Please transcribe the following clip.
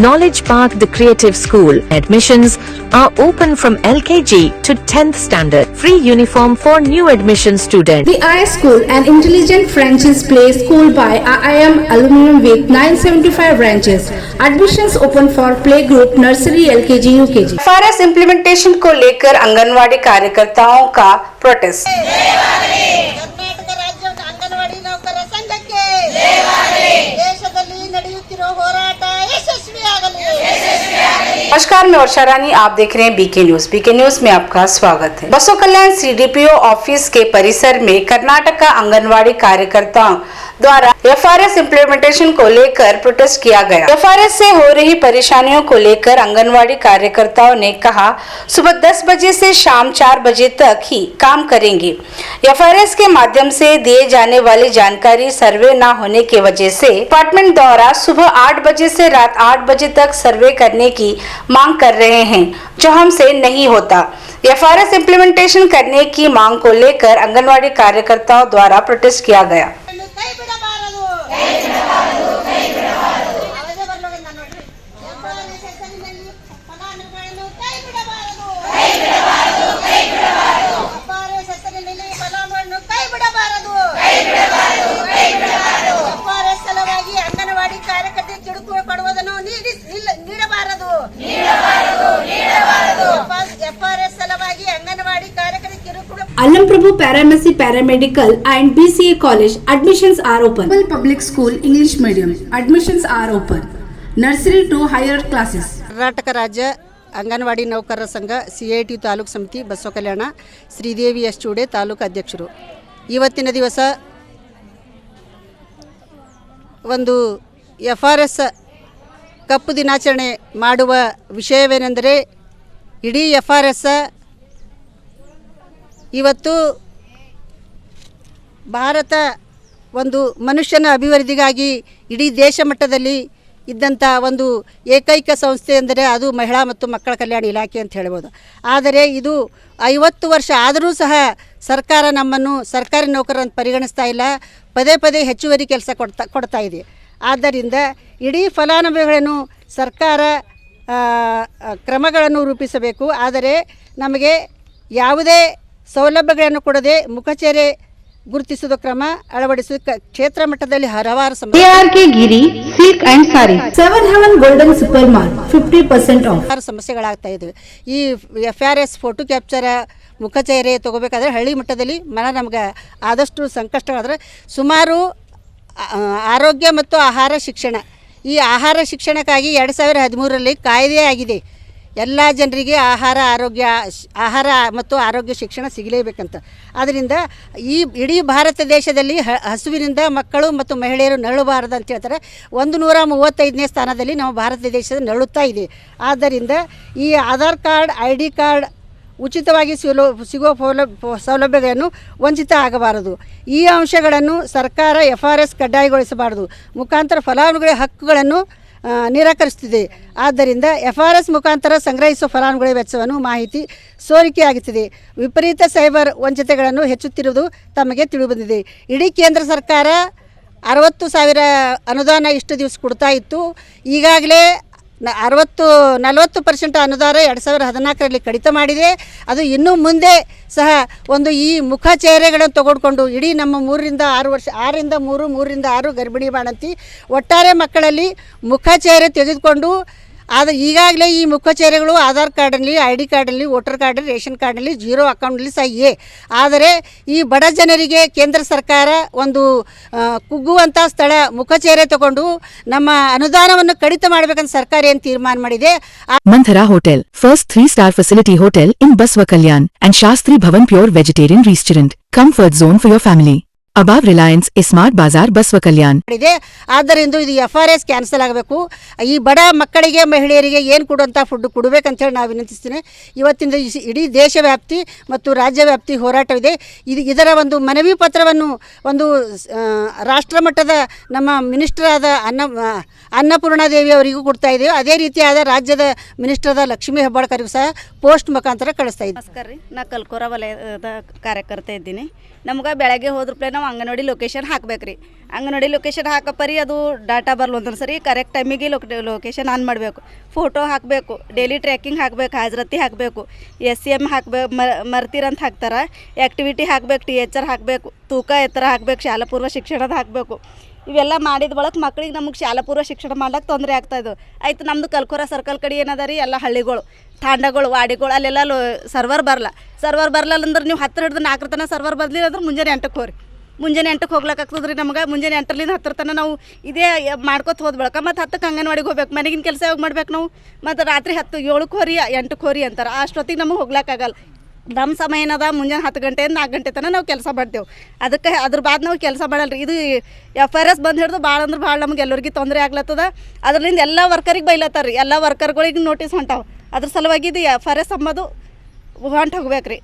Knowledge Park The Creative School. Admissions are open from LKG to 10th standard. Free uniform for new admission students. The I School, an intelligent franchise play school by IIM alumni with 975 branches. Admissions open for playgroup, nursery, LKG, UKG. FRS implementation को लेकर आंगनवाड़ी कार्यकर्ताओं का protest. Karnataka राज्य अंगनवाड़ी नौकरರ ಸಂಘಕ್ಕೆ ದೇಶದಲ್ಲಿ ನಡೆಯುತ್ತಿರುವ ಹೋರಾಟ ಯಶಸ್ವಿಯಾಗಲಿ। नमस्कार, मैं वर्षा रानी, आप देख रहे हैं बीके न्यूज। बीके न्यूज में आपका स्वागत है। बसो कल्याण सीडीपीओ ऑफिस के परिसर में कर्नाटक आंगनवाड़ी कार्यकर्ताओं द्वारा एफआरएस इम्प्लीमेंटेशन को लेकर प्रोटेस्ट किया गया। एफआरएस से हो रही परेशानियों को लेकर आंगनवाड़ी कार्यकर्ताओं ने कहा सुबह 10 बजे से शाम 4 बजे तक ही काम करेंगे। एफआरएस के माध्यम से दिए जाने वाली जानकारी सर्वे न होने की वजह से डिपार्टमेंट द्वारा सुबह 8 बजे से रात 8 बजे तक सर्वे करने की मांग कर रहे हैं, जो हमसे नहीं होता। एफआरएस इम्प्लीमेंटेशन करने की मांग को लेकर आंगनवाड़ी कार्यकर्ताओं द्वारा प्रोटेस्ट किया गया। Alamprabhu Paramedici Paramedical and BCA College admissions are open. Public School English Medium admissions are open. Nursery to higher classes. Karnataka ರಾಜ್ಯ ಅಂಗನವಾಡಿ ನೌಕರರ ಸಂಘ CIT ತಾಲೂಕು ಸಮಿತಿ ಬಸವ ಕಲ್ಯಾಣ ಶ್ರೀದೇವಿ ಎಸ್ ಚೂಡೆ ತಾಲೂಕು ಅಧ್ಯಕ್ಷರು. ಇವತ್ತಿನ ದಿವಸ ಒಂದು FRS ಕಪ್ಪು ದಿನಾಚರಣೆ ಮಾಡುವ ವಿಷಯವೇನೆಂದರೆ ಇಡೀ FRS ಇವತ್ತು ಭಾರತ ಒಂದು ಮನುಷ್ಯನ ಅಭಿವೃದ್ಧಿಗಾಗಿ ಇಡೀ ದೇಶ ಮಟ್ಟದಲ್ಲಿ ಇದ್ದಂಥ ಒಂದು ಏಕೈಕ ಸಂಸ್ಥೆ ಎಂದರೆ ಅದು ಮಹಿಳಾ ಮತ್ತು ಮಕ್ಕಳ ಕಲ್ಯಾಣ ಇಲಾಖೆ ಅಂತ ಹೇಳ್ಬೋದು. ಆದರೆ ಇದು 50 ವರ್ಷ ಆದರೂ ಸಹ ಸರ್ಕಾರ ನಮ್ಮನ್ನು ಸರ್ಕಾರಿ ನೌಕರರನ್ನು ಪರಿಗಣಿಸ್ತಾ ಇಲ್ಲ, ಪದೇ ಪದೇ ಹೆಚ್ಚುವರಿ ಕೆಲಸ ಕೊಡ್ತಾ ಇದೆ. ಆದ್ದರಿಂದ ಇಡೀ ಫಲಾನುಭವಿಗಳನ್ನು ಸರ್ಕಾರ ಕ್ರಮಗಳನ್ನು ರೂಪಿಸಬೇಕು. ಆದರೆ ನಮಗೆ ಯಾವುದೇ ಸೌಲಭ್ಯಗಳನ್ನು ಕೊಡದೆ ಮುಖಚೇರೆ ಗುರುತಿಸುವ ಕ್ರಮ ಅಳವಡಿಸುವ ಕ್ಷೇತ್ರ ಮಟ್ಟದಲ್ಲಿ ಹಲವಾರು ಸಮಸ್ಯೆಗಳಾಗ್ತಾ ಇದ್ದಾವೆ. ಈ FRS ಫೋಟೋ ಕ್ಯಾಪ್ಚರ್ ಮುಖಚೇರೆ ತಗೋಬೇಕಾದ್ರೆ ಹಳ್ಳಿ ಮಟ್ಟದಲ್ಲಿ ನಮ್ಗೆ ಆದಷ್ಟು ಸಂಕಷ್ಟವಾದರೆ ಸುಮಾರು ಆರೋಗ್ಯ ಮತ್ತು ಆಹಾರ ಶಿಕ್ಷಣ, ಈ ಆಹಾರ ಶಿಕ್ಷಣಕ್ಕಾಗಿ 2013ರಲ್ಲಿ ಕಾಯ್ದೆ ಆಗಿದೆ. ಎಲ್ಲ ಜನರಿಗೆ ಆಹಾರ ಮತ್ತು ಆರೋಗ್ಯ ಶಿಕ್ಷಣ ಸಿಗಲೇಬೇಕಂತ. ಆದ್ದರಿಂದ ಈ ಇಡೀ ಭಾರತ ದೇಶದಲ್ಲಿ ಹಸುವಿನಿಂದ ಮಕ್ಕಳು ಮತ್ತು ಮಹಿಳೆಯರು ನರಳಬಾರದು ಅಂತ ಹೇಳ್ತಾರೆ. 135ನೇ ಸ್ಥಾನದಲ್ಲಿ ನಮ್ಮ ಭಾರತ ದೇಶದ ನರಳುತ್ತಾ ಇದೆ. ಆದ್ದರಿಂದ ಈ ಆಧಾರ್ ಕಾರ್ಡ್, ID ಕಾರ್ಡ್ ಉಚಿತವಾಗಿ ಸಿಗುವ ಸೌಲಭ್ಯಗಳನ್ನು ವಂಚಿತ ಆಗಬಾರದು. ಈ ಅಂಶಗಳನ್ನು ಸರ್ಕಾರ FRS ಕಡ್ಡಾಯಗೊಳಿಸಬಾರದು, ಮುಖಾಂತರ ಫಲಾನುಭವಿಗಳ ಹಕ್ಕುಗಳನ್ನು ನಿರಾಕರಿಸುತ್ತಿದೆ. ಆದ್ದರಿಂದ FRS ಮುಖಾಂತರ ಸಂಗ್ರಹಿಸುವ ಫಲಾನುಭವಿಗಳ ವೆಚ್ಚವನ್ನು ಮಾಹಿತಿ ಸೋರಿಕೆಯಾಗುತ್ತಿದೆ. ವಿಪರೀತ ಸೈಬರ್ ವಂಚನೆಗಳನ್ನು ಹೆಚ್ಚುತ್ತಿರುವುದು ತಮಗೆ ತಿಳಿದುಬಂದಿದೆ. ಇಡೀ ಕೇಂದ್ರ ಸರ್ಕಾರ 60,000 ಅನುದಾನ ಇಷ್ಟು ದಿವಸ ಕೊಡ್ತಾ ಇತ್ತು. ಈಗಾಗಲೇ 40% ಅನುದಾನ 2014ರಲ್ಲಿ ಕಡಿತ ಮಾಡಿದೆ. ಅದು ಇನ್ನು ಮುಂದೆ ಸಹ ಒಂದು ಈ ಮುಖಚೇರೆಗಳನ್ನು ತೆಗೆದುಕೊಂಡು ಇಡೀ ನಮ್ಮ 3ರಿಂದ 6 ವರ್ಷ 6ರಿಂದ 3 3ರಿಂದ 6 ಗರ್ಭಿಣಿ ಬಾಣಂತಿ ಒಟ್ಟಾರೆ ಮಕ್ಕಳಲ್ಲಿ ಮುಖಚೇರೆ ತೆಗೆದುಕೊಂಡು ಆದರೆ ಈಗಾಗಲೇ ಈ ಮುಖಚೇರೆಗಳು ಆಧಾರ್ ಕಾರ್ಡಲ್ಲಿ, ID ಕಾರ್ಡಲ್ಲಿ, ವೋಟರ್ ಕಾರ್ಡಲ್ಲಿ, ರೇಷನ್ ಕಾರ್ಡಲ್ಲಿ, ಜೀರೋ ಅಕೌಂಟಲ್ಲಿ ಸಹ ಇವೆ. ಆದರೆ ಈ ಬಡ ಜನರಿಗೆ ಕೇಂದ್ರ ಸರ್ಕಾರ ಒಂದು ಕುಗ್ಗುವಂಥ ಸ್ಥಳ ಮುಖಚೇರೆ ತಗೊಂಡು ನಮ್ಮ ಅನುದಾನವನ್ನು ಕಡಿತ ಮಾಡಬೇಕಂತ ಸರ್ಕಾರ ಏನು ತೀರ್ಮಾನ ಮಾಡಿದೆ. Manthara Hotel, first 3-star facility hotel in Baswa Kalyan and Shastri Bhavan Pure Vegetarian Restaurant. Comfort zone for your family. Above Reliance Smart Bazaar Baswa Kalyan. ಆದ್ದರಿಂದ ಇದು FRS ಕ್ಯಾನ್ಸಲ್ ಆಗಬೇಕು. ಈ ಬಡ ಮಕ್ಕಳಿಗೆ ಮಹಿಳೆಯರಿಗೆ ಏನು ಕೊಡುವಂಥ ಫುಡ್ ಕೊಡಬೇಕಂತೇಳಿ ನಾವು ವಿನಂತಿಸ್ತೀನಿ. ಇವತ್ತಿಂದ ಇಡೀ ದೇಶ ವ್ಯಾಪ್ತಿ ಮತ್ತು ರಾಜ್ಯ ವ್ಯಾಪ್ತಿ ಹೋರಾಟವಿದೆ. ಇದರ ಒಂದು ಮನವಿ ಪತ್ರವನ್ನು ಒಂದು ರಾಷ್ಟ್ರ ಮಟ್ಟದ ನಮ್ಮ ಮಿನಿಸ್ಟರ್ ಆದ ಅನ್ನಪೂರ್ಣಾದೇವಿ ಅವರಿಗೂ ಕೊಡ್ತಾ ಇದ್ದೇವೆ. ಅದೇ ರೀತಿಯಾದ ರಾಜ್ಯದ ಮಿನಿಸ್ಟರ್ ಆದ ಲಕ್ಷ್ಮೀ ಹೆಬ್ಬಾಳ್ಕರ್ಗೂ ಸಹ ಪೋಸ್ಟ್ ಮುಖಾಂತರ ಕಳಿಸ್ತಾ ಇದ್ದೀವಿ. ನಮಸ್ಕಾರ ರೀ, ನಾ ಕಲ್ಕೋರ ವಲಯದ ಕಾರ್ಯಕರ್ತೆ ಇದ್ದೀನಿ. ನಮ್ಗೆ ಬೆಳಗ್ಗೆ ಹೋದ್ರಪ್ಲೆ ನಾವು ನಾವು ಅಂಗನವಾಡಿ ಲೊಕೇಶನ್ ಹಾಕ್ಬೇಕು ರೀ. ಅಂಗನವಾಡಿ ಲೊಕೇಶನ್ ಹಾಕಪ್ಪರಿ ಅದು ಡಾಟಾ ಬರಲ್ಲ ಒಂದೊಂದು ಸರಿ ಕರೆಕ್ಟ್ ಟೈಮಿಗೆ ಲೊಕೇಶನ್ ಆನ್ ಮಾಡಬೇಕು, ಫೋಟೋ ಹಾಕಬೇಕು, ಡೈಲಿ ಟ್ರ್ಯಾಕಿಂಗ್ ಹಾಕಬೇಕು, ಹಾಜರಾತಿ ಹಾಕಬೇಕು, SCM ಹಾಕ್ಬೇಕು, ಮರ್ತೀರಂತ ಹಾಕ್ತಾರೆ, ಆ್ಯಕ್ಟಿವಿಟಿ ಹಾಕಬೇಕು, THR ಹಾಕಬೇಕು, ತೂಕ ಎತ್ತರ ಹಾಕಬೇಕು, ಶಾಲಾ ಪೂರ್ವ ಶಿಕ್ಷಣದ ಹಾಕಬೇಕು. ಇವೆಲ್ಲ ಮಾಡಿದ ಬಳಕ ಮಕ್ಳಿಗೆ ನಮಗೆ ಶಾಲಾ ಪೂರ್ವ ಶಿಕ್ಷಣ ಮಾಡ್ಲಿಕ್ಕೆ ತೊಂದರೆ ಆಗ್ತಾಯಿದ್ದು. ಆಯ್ತು ನಮ್ಮದು ಕಲ್ಕೋರ ಸರ್ಕಲ್ ಕಡೆ ಏನದ ರೀ ಎಲ್ಲ ಹಳ್ಳಿಗಳು, ತಾಂಡಗಳು, ವಾಡಿಗಳು ಅಲ್ಲೆಲ್ಲ ಸರ್ವರ್ ಬರಲ್ಲ ಅಂದ್ರೆ ನೀವು 10 ಹಿಡಿದು 4 ತನಕ ಸರ್ವರ್ ಬದಲಿಲ್ಲ ಅಂದ್ರೆ ಮುಂಜಾನೆ 8ಕ್ಕೆ ಹೋಗ್ರಿ. ಮುಂಜಾನೆ 8ಕ್ಕೆ ಹೋಗ್ಲಿಕ್ಕಾಗ್ತದೆ ರೀ ನಮಗೆ. ಮುಂಜಾನೆ 8ರಿಂದ 10 ತನಕ ನಾವು ಇದೇ ಮಾಡ್ಕೊತ ಹೋದ ಬಳಕ ಮತ್ತು 10ಕ್ಕೆ ಅಂಗನವಾಡಿಗೆ ಹೋಗ್ಬೇಕು. ಮನೆಗಿನ ಕೆಲಸ ಯಾವಾಗ ಮಾಡ್ಬೇಕು ನಾವು? ಮತ್ತು ರಾತ್ರಿ 7ಕ್ಕೆ ಹೋರಿ 8ಕ್ಕೆ ಹೋರಿ ಅಂತಾರೆ. ಅಷ್ಟೊತ್ತಿಗೆ ನಮಗೆ ಹೋಗ್ಲಿಕ್ಕಾಗಲ್ಲ. ನಮ್ಮ ಸಮಯ ಏನದ ಮುಂಜಾನೆ 10 ಗಂಟೆಯಿಂದ 4 ಗಂಟೆ ತನಕ ನಾವು ಕೆಲಸ ಮಾಡ್ತೇವೆ. ಅದಕ್ಕೆ ಅದ್ರ ಬಾದ್ ನಾವು ಕೆಲಸ ಮಾಡಲ್ಲ ರೀ. ಇದು FRS ಬಂದು ಹಿಡಿದು ಭಾಳ ಅಂದ್ರೆ ಭಾಳ ನಮ್ಗೆ ಎಲ್ಲರಿಗೆ ತೊಂದರೆ ಆಗ್ಲತ್ತದ. ಅದರಿಂದ ಎಲ್ಲ ವರ್ಕರಿಗೆ ಬೈಲತ್ತಾರ ರೀ. ಎಲ್ಲ ವರ್ಕರ್ಗಳಿಗೆ ನೋಟಿಸ್ ಹೊಂಟಾವ. ಅದ್ರ ಸಲುವಾಗಿ ಇದು FRS ಅಂಬೋದು ಹೊಂಟು ಹೋಗ್ಬೇಕು ರೀ.